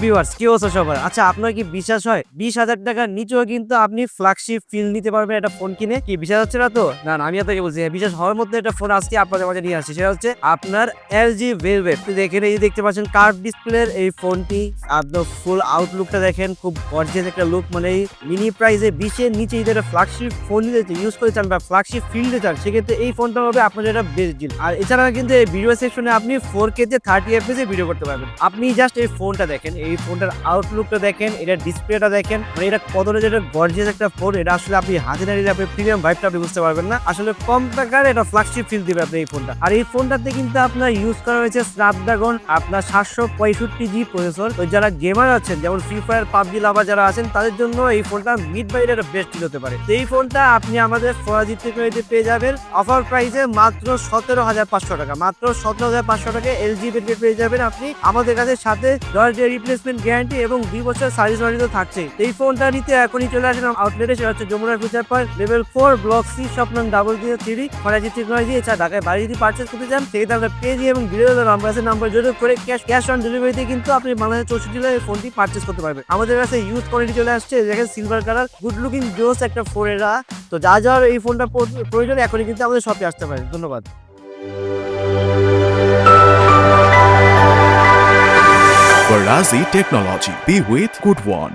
Viewers, কি অবস্থা সবার? আচ্ছা, আপনার কি বিশ্বাস হয় 20,000 টাকার নিচেও কিন্তু আপনি ফ্ল্যাগশিপ ফিল নিতে পারবেন একটা ফোন কিনে? কি বিশ্বাস হচ্ছে না তো? না, আমি আপনাকে বলছি বিশ্বাস হওয়ার মধ্যে একটা ফোন আজকে আপনাদের মাঝে নিয়ে আসছি। সেটা হচ্ছে আপনার LG Velvet। দেখেন, এই দেখতে পাচ্ছেন কার্ভ ডিসপ্লের এই ফোনটি। আপনার ফুল আউটলুকটা দেখেন, খুব গর্জিয়াস একটা লুক। মানে মিনি প্রাইসে 20 এর নিচে যদি একটা ফ্ল্যাগশিপ ফোন নিতে ইউজ করতে চান বা ফ্ল্যাগশিপ ফিল নিতে চান, সেক্ষেত্রে এই ফোনটা হবে আপনার একটা বেস্ট ডিল। আর এছাড়া কিন্তু এই ভিডিও সেকশনে আপনি 4K তে 30 FPS এ ভিডিও করতে পারবেন। আপনি জাস্ট এই ফোনটা দেখেন, এই ফোনটার আউটলুকটা দেখেন, এটার ডিসপ্লেটা দেখেন, মানে এটা কতটা যেটা গর্জিয়াস একটা ফোন। এটা আসলে আপনি হাতে না নিলে আপনি প্রিমিয়াম ভাইবটা আপনি বুঝতে পারবেন না। আসলে কম টাকার এটা ফ্ল্যাগশিপ ফিল দিবে আপনি এই ফোনটা। আর এই ফোনটাতে কিন্তু আপনার ইউজ করা হয়েছে স্ন্যাপড্রাগন আপনার 765G প্রসেসর। তো যারা গেমার আছেন, যেমন ফ্রি ফায়ার, পাবজি লাভার যারা আছেন, তাদের জন্য এই ফোনটা মিড বাজেটের একটা বেস্ট ডিল হতে পারে। তো এই ফোনটা আপনি আমাদের ফরাজি টেকনোলজিতে পেয়ে যাবেন অফার প্রাইসে মাত্র 17,500 টাকা। মাত্র 17,500 টাকা LG Velvet পেয়ে যাবেন আপনি আমাদের কাছে, সাথে 10 ডে রিপ্লেসমেন্ট গ্যারান্টি এবং 2 বছর সার্ভিস ওয়ারেন্টি তো থাকছে। এই ফোনটা নিতে এখনই চলে আসেন আউটলেটে। সেটা হচ্ছে Jamuna future park level 4 block C shop নং 003 ফরাজি টেকনোলজি। এছাড়া ঢাকায় বাড়ি যদি পারচেস করতে চান, সেক্ষেত্রে আমরা পেজি এবং ভিডিও নাম্বার আছে, নাম্বার যোগাযোগ করে ক্যাশ অন ডেলিভারিতে কিন্তু আপনি বাংলাদেশের 64 জেলায় এই ফোনটি পারচেস করতে পারবেন। আমাদের কাছে ইউজ কোয়ালিটি চলে আসছে, দেখেন সিলভার কালার গুড লুকিং জোস একটা ফোন এরা। তো যার এই ফোনটা প্রয়োজন এখনই কিন্তু আমাদের শপে আসতে পারে। ধন্যবাদ। Barazi Technology. Be with good one.